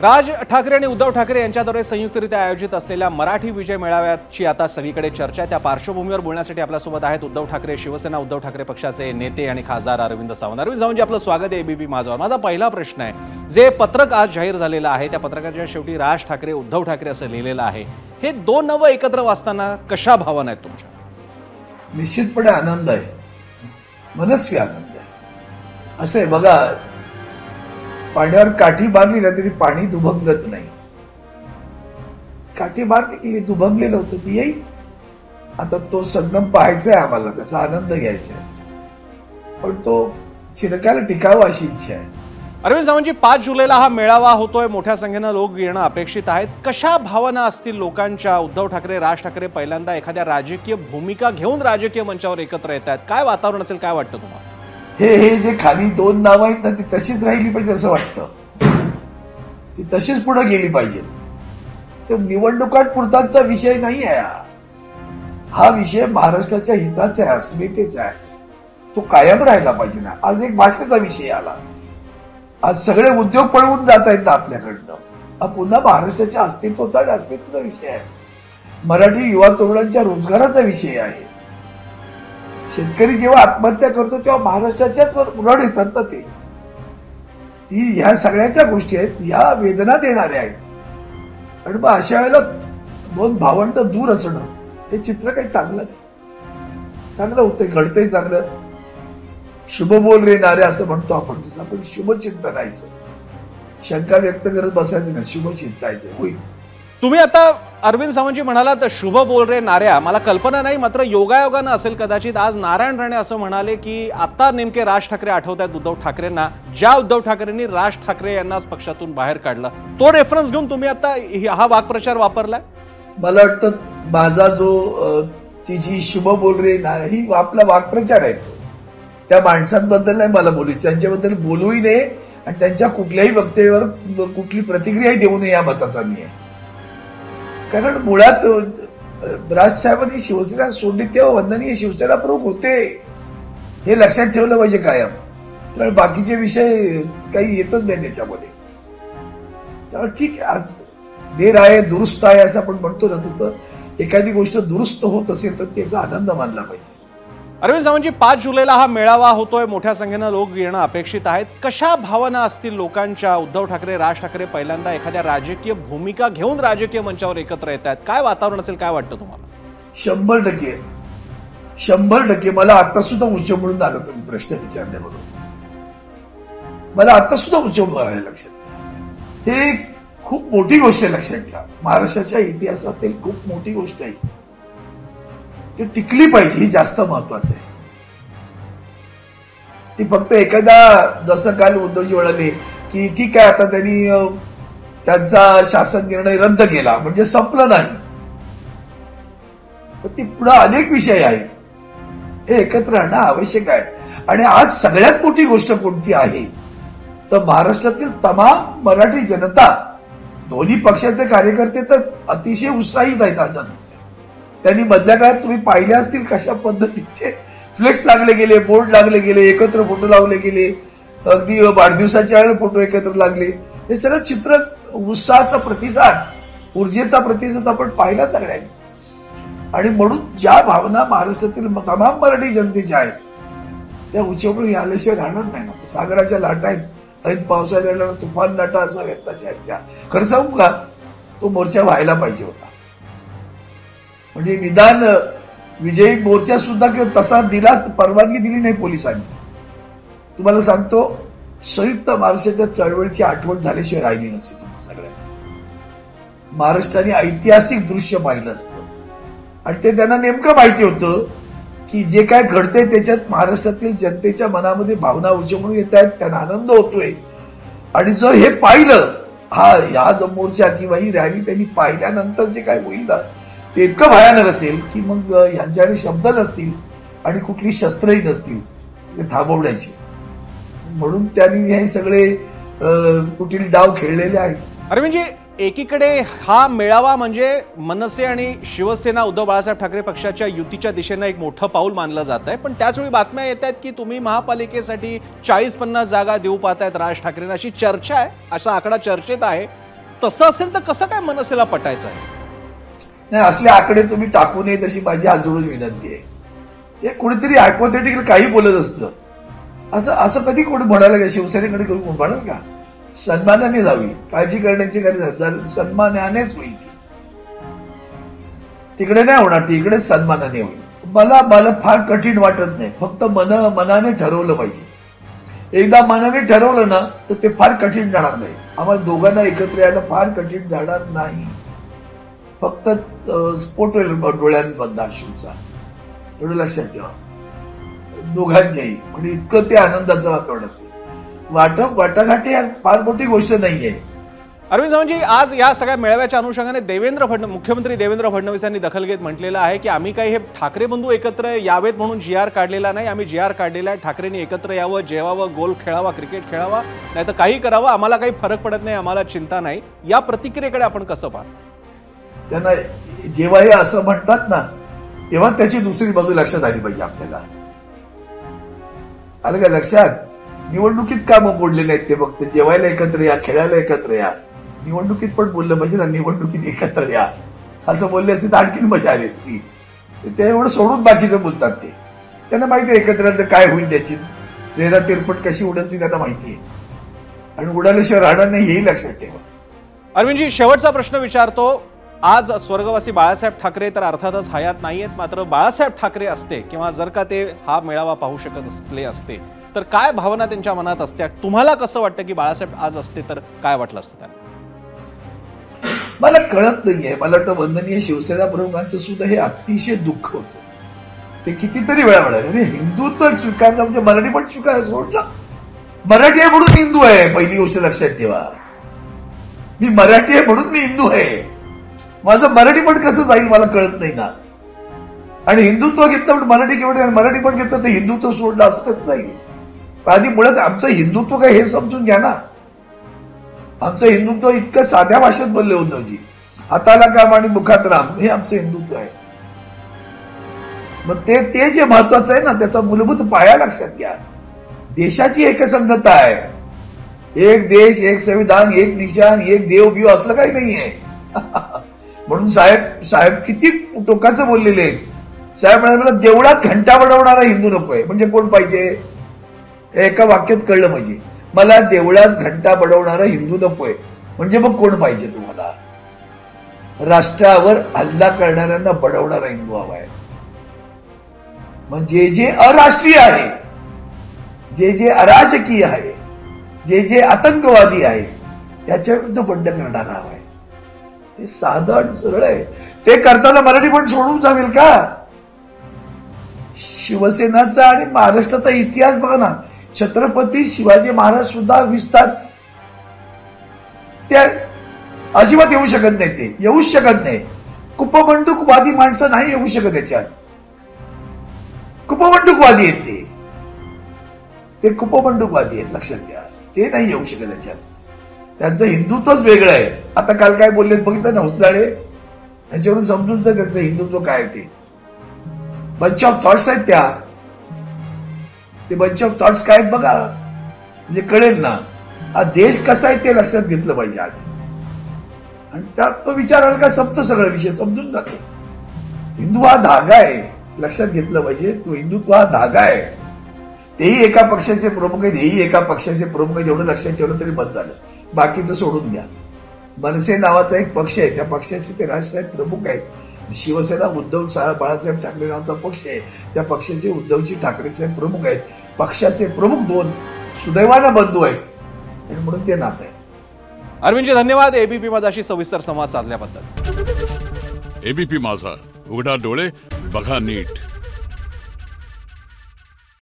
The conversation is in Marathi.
राज ठाकरे आणि उद्धव ठाकरे यांच्याद्वारे संयुक्तरित्या आयोजित असलेल्या मराठी विजय मेळाव्याची आता सगळीकडे चर्चा आहे। त्या पार्श्वभूमीवर बोलण्यासाठी आपल्यासोबत आहेत उद्धव ठाकरे, शिवसेना उद्धव ठाकरे पक्षाचे नेते आणि खासदार अरविंद सावंत। अरविंद सावंतजी, आपलं स्वागत आहे एबीपी माझावर। माझा पहिला प्रश्न आहे, जे पत्रक आज जाहीर झालेलं आहे त्या पत्रकाच्या शेवटी राज ठाकरे उद्धव ठाकरे असं लिहिलेलं आहे, हे दोन नावं एकत्र वाचताना कशा भावना आहेत तुमच्या? निश्चितपणे आनंद आहे, मनस्वी आनंद आहे। असे बघा, पाण्यावर काठी बांधली ना तरी पाणी दुभंगत नाही। काठी बांधली की दुभंगलेलं होतं ती येईल। आता तो संगम पाहायचा आहे आम्हाला, त्याचा आनंद घ्यायचा आहे, पण तो चिरकाल टिकावा अशी इच्छा आहे। अरविंद सावंतजी, 5 जुलैला हा मेळावा होतोय, मोठ्या संख्येनं लोक येणं अपेक्षित आहेत। कशा भावना असतील लोकांच्या? उद्धव ठाकरे, राज ठाकरे पहिल्यांदा एखाद्या राजकीय भूमिका घेऊन राजकीय मंचावर एकत्र येत आहेत, काय वातावरण असेल, काय वाटतं तुम्हाला? हे जे खाली दोन नावं आहेत ना, ती तशीच राहिली पाहिजे असं वाटतं, ती तशीच पुढे गेली पाहिजे। तो निवडणुकात पुरताचा विषय नाही आहे हा विषय महाराष्ट्राच्या हिताचा आहे, अस्मितेचा आहे, तो कायम राहिला पाहिजे ना। आज एक भाषेचा विषय आला, आज सगळे उद्योग पळवून जात आहेत ना आपल्याकडनं, हा पुन्हा महाराष्ट्राच्या अस्मितेचा विषय आहे, मराठी युवा तरुणांच्या रोजगाराचा विषय आहे। शेतकरी जेव्हा आत्महत्या करतो तेव्हा महाराष्ट्राच्याच उराड येतात ना, ते ह्या सगळ्याच्या गोष्टी आहेत, ह्या वेदना देणाऱ्या आहेत। आणि मग अशा वेळेला दोन भावंड दूर असणं हे चित्र काही चांगलं नाही, चांगलं होतंय, घडतंय चांगलं। शुभ बोल रे नारे असं म्हणतो आपण, तसं आपण शुभ चिंतनायचं, शंका व्यक्त करत बसायचं नाही, शुभ चिंतायचं होईल। तुम्ही आता अरविंद सावंतजी म्हणालात शुभ बोल रे नाऱ्या, मला कल्पना नाही, मात्र योगायोगानं असेल कदाचित। आज नारायण राणे असं म्हणाले की आता नेमके राज ठाकरे आठवत आहेत उद्धव ठाकरेंना, ज्या उद्धव ठाकरेंनी राज ठाकरे यांनाच पक्षातून बाहेर काढलं, तो रेफरन्स घेऊन तुम्ही आता हा वाक्प्रचार वापरलाय। मला वाटतं माझा जो तिची शुभ बोल रे नाऱ्या ही आपला वाक्प्रचार आहे, तो त्या माणसांबद्दल नाही मला बोलू, त्यांच्याबद्दल बोलूही नये आणि त्यांच्या कुठल्याही वक्तव्यावर कुठली प्रतिक्रियाही देऊ नये या मताचा मी आहे। कारण मुळात राजसाहेबांनी शिवसेना सोडली तेव्हा वंदनीय शिवसेना प्रमुख होते, हे लक्षात ठेवलं पाहिजे कायम, कारण बाकीचे विषय काही येतच नाही त्याच्यामध्ये। त्यामुळे ठीक आहे, आज देर आहे दुरुस्त आहे असं आपण म्हणतो ना, तसं एखादी गोष्ट दुरुस्त होत असेल तर त्याचा आनंद मानला पाहिजे। अरविंद सावंतजी, 5 जुलैला हा मेळावा होतोय, मोठ्या संख्येनं लोक येणं अपेक्षित आहेत। कशा भावना असतील लोकांच्या? उद्धव ठाकरे, राज ठाकरे पहिल्यांदा एखाद्या राजकीय भूमिका घेऊन राजकीय मंचावर एकत्र येत आहेत, काय वातावरण असेल, काय वाटतं तुम्हाला? 100% मला आता सुद्धा उचंबळून आलं तुम्ही प्रश्न विचारल्याबरोबर, मला आता सुद्धा उचंबळून आलं लक्षात। हे खूप मोठी गोष्ट आहे, लक्षात घ्या, महाराष्ट्राच्या इतिहासातील खूप मोठी गोष्ट आहे, ती टिकली पाहिजे, ही जास्त महत्वाचं आहे। ती फक्त एखादा, जसं काल उद्धवजी म्हणाले की ठीक आहे आता त्यांनी त्यांचा शासन निर्णय रद्द केला म्हणजे संपलं नाही, तर ती पुढे अनेक विषय आहेत, हे एकत्र राहणं आवश्यक आहे। आणि आज सगळ्यात मोठी गोष्ट कोणती आहे तर महाराष्ट्रातील तमाम मराठी जनता, दोन्ही पक्षाचे कार्यकर्ते तर अतिशय उत्साहित आहेत। आज त्यांनी मधल्या काळात तुम्ही पाहिले असतील कशा पद्धतीचे फ्लेक्स लागले गेले, बोर्ड लागले गेले, एकत्र फोटो लावले गेले, अगदी वाढदिवसाच्या वेळेला फोटो एकत्र लागले, हे सगळं चित्र उत्साहाचा प्रतिसाद, ऊर्जेचा प्रतिसाद आपण पाहिला सगळ्यांनी। आणि म्हणून ज्या भावना महाराष्ट्रातील तमाम मराठी जनतेच्या आहेत त्या उचलून आल्याशिवाय राहणार नाही ना। सागराच्या लाटा आहेत, ऐन पावसाच्या वेळेला तुफान लाटा असाव्यात तशा आहेत त्या। खरं सांगू का, तो मोर्चा व्हायला पाहिजे होता, म्हणजे निदान विजयी मोर्चा सुद्धा किंवा तसा दिला, परवानगी दिली नाही पोलिसांनी। तुम्हाला सांगतो, संयुक्त महाराष्ट्राच्या चळवळीची आठवण झाल्याशिवाय राहिली नसते तुम्हाला सगळ्यांना। महाराष्ट्राने ऐतिहासिक दृश्य पाहिलं असतं आणि ते त्यांना नेमकं माहिती होतं की जे काय घडतंय त्याच्यात महाराष्ट्रातील जनतेच्या मनामध्ये भावना उचमळून येत आहेत, त्यांना आनंद होतोय। आणि जर हे पाहिलं, हा जो मोर्चा किंवा ही रॅली त्यांनी पाहिल्यानंतर जे काय होईल ना ते इतकं भयानक असेल की मग यांच्याकडे शब्द नसतील आणि कुठली शस्त्रही नसतील ते थांबवण्याची। म्हणून त्यांनी हे सगळे कुठील डाव खेळलेले आहेत। अरविंदजी, एकीकडे हा मेळावा म्हणजे मनसे आणि शिवसेना उद्धव बाळासाहेब ठाकरे पक्षाच्या युतीच्या दिशेनं एक मोठं पाऊल मानलं जात आहे, पण त्याचवेळी बातम्या येत आहेत की तुम्ही महापालिकेसाठी 40-50 जागा देऊ पाहतायत राज ठाकरेंना, अशी चर्चा आहे, असा आकडा चर्चेत आहे। तसं असेल तर कसं काय मनसेला पटायचं आहे? नाही, असले आकडे तुम्ही टाकू नये तशी माझी हात जोडून विनंती आहे. हे कोणीतरी हायपोथेटिकल काही बोलत असतं. असं असं कधी कोणी म्हणायला का? शिवसेनेकडे कोण म्हणाल का? सन्मानाने जावी, काळजी करण्याची गरज सन्मानानेच होईल. तिकडे नाही होणार, ती इकडे सन्मानाने होईल. मला फार कठीण वाटत नाही. फक्त मनाने ठरवलं पाहिजे. एकदा मनाने ठरवलं ना तर ते फार कठीण जाणार नाही. आम्हाला दोघांना एकत्र यायला फार कठीण जाणार नाही. फक्त स्फोट होईल डोळ्यांमधला अश्रूचा, एवढं लक्षात ठेवा दोघांच्याही. म्हणजे इतकं ते आनंदाचं वातावरण असेल. वाटाघाटी फार मोठी गोष्ट नाहीये. अरविंद सावंतजी, आज या सगळ्या मेळाव्याच्या अनुषंगाने मुख्यमंत्री देवेंद्र फडणवीस यांनी दखल घेत म्हटलेलं आहे की आम्ही काही हे ठाकरे बंधू एकत्र यावेत म्हणून GR काढलेला नाही. आम्ही GR काढलेला आहे. ठाकरेंनी एकत्र यावं, जेवावं, गोल्फ खेळावा, क्रिकेट खेळावा, नाही तर काही करावं, आम्हाला काही फरक पडत नाही, आम्हाला चिंता नाही. या प्रतिक्रियेकडे आपण कसं पाहतो? त्यांना जेव्हा हे असं म्हणतात ना तेव्हा त्याची दुसरी बाजू लक्षात आली पाहिजे आपल्याला. आलं का लक्षात? निवडणुकीत का मग बोलले नाहीत ते? फक्त जेवायला एकत्र या, खेळायला एकत्र या. निवडणुकीत पण बोललं पाहिजे ना, निवडणुकीत एकत्र या असं बोलले असते तर आणखीन मजा आली असती. ते एवढं सोडून बाकीचं बोलतात. ते त्यांना माहिती आहे एकत्र तर काय होईल, त्याची तेरा तिरपट कशी उडल ती त्यांना माहिती आहे. आणि उडाल्याशिवाय राहणार नाही, हेही लक्षात ठेवा. अरविंदजी, शेवटचा प्रश्न विचारतो. आज स्वर्गवासी बाळासाहेब ठाकरे तर अर्थातच हयात नाहीयेत, मात्र बाळासाहेब ठाकरे असते किंवा जर का ते हा मेळावा पाहू शकत असते तर काय भावना त्यांच्या मनात असत्या? तुम्हाला कसं वाटतं की बाळासाहेब आज असते तर काय वाटलं असतं त्यांना? मला कळत नाहीये. मला वाटतं वंदनीय शिवसेना प्रमुखांचं सुद्धा हे अतिशय दुःख होतं. ते कितीतरी वेळा म्हणाले अरे हिंदुत्व स्वीकारलं म्हणजे मराठी पण स्वीकारायचं सोडलं. मराठी आहे म्हणून हिंदू आहे, पहिली गोष्ट लक्षात ठेवा. मी मराठी आहे म्हणून मी हिंदू आहे. माझं मराठी पण कसं जाईल मला कळत नाही ना. आणि हिंदुत्व घेतलं पण मराठी केवढं, मराठी पण घेतलं तर हिंदुत्व सोडलं असं कसं जाईल? आधी मुळात आमचं हिंदुत्व काय हे समजून घ्या ना. आमचं हिंदुत्व इतकं साध्या भाषेत बोलले उद्धवजी, हाताला काम आणि मुखात राम, हे आमचं हिंदुत्व आहे. मग ते जे महत्वाचं आहे ना, त्याचा मूलभूत पाया लक्षात घ्या. देशाची एकसंगता आहे. एक देश, एक संविधान, एक निशान, एक देव बिव असलं काही नाहीये. म्हणून साहेब किती टोकाचं बोललेले आहेत. साहेब म्हणाले मला देवळात घंटा बडवणारा हिंदू नकोय. म्हणजे कोण पाहिजे? एका वाक्यात कळलं म्हणजे मला देवळात घंटा बडवणारा हिंदू नकोय. म्हणजे मग कोण पाहिजे तुम्हाला? राष्ट्रावर हल्ला करणाऱ्यांना बडवणारा हिंदू हवा आहे. म्हणजे जे अराष्ट्रीय आहे, जे अराजकीय आहे, जे आतंकवादी आहे त्याच्या विरुद्ध बंड करणारा हवा आहे. हे साधं सरळ आहे. ते करताना मराठी पण सोडून जाईल का? शिवसेनाचा आणि महाराष्ट्राचा इतिहास बघा ना. छत्रपती शिवाजी महाराज सुद्धा विस्तार त्या अजिबात येऊ शकत नाही. ते येऊच शकत नाही. कुपमंडूकवादी माणसं नाही येऊ शकत त्याच्यात. कुपमंडूकवादी आहेत ते कुपमंडूकवादी आहेत, लक्षात घ्या. ते नाही येऊ शकत त्याच्यात. त्यांचं हिंदुत्वच वेगळं आहे. आता काल काय बोललेत बघितलं ना हुसदाळे, त्यांच्यावरून समजून जा त्यांचं हिंदुत्व काय ते. बंच ऑफ थॉट्स आहेत त्या. ते बंच ऑफ थॉट्स काय आहेत बघा, म्हणजे कळेल ना हा देश कसा आहे ते लक्षात घेतलं पाहिजे आधी. आणि त्यात तो विचारायला काय संपतो, सगळा विषय समजून जातो. हिंदू हा धागा आहे, लक्षात घेतलं पाहिजे. तो हिंदुत्व हा धागा आहे. तेही एका पक्षाचे प्रमुख आहेत, हेही एका पक्षाचे प्रमुख आहेत. एवढं लक्षात ठेवलं तरी बस झालं. बाकीचं सोडून द्या. मनसे नावाचा एक पक्ष आहे, त्या पक्षाचे ते राजसाहेब प्रमुख आहेत. शिवसेना बाळासाहेब ठाकरे नावाचा पक्ष आहे, त्या पक्षाचे उद्धवजी ठाकरे साहेब प्रमुख आहेत. पक्षाचे प्रमुख दोन सुदैवानं बंधू आहेत आणि म्हणून ते नातं आहे. अरविंदजी धन्यवाद एबीपी माझाशी सविस्तर संवाद साधल्याबद्दल. एबीपी माझा, उघडा डोळे बघा नीट.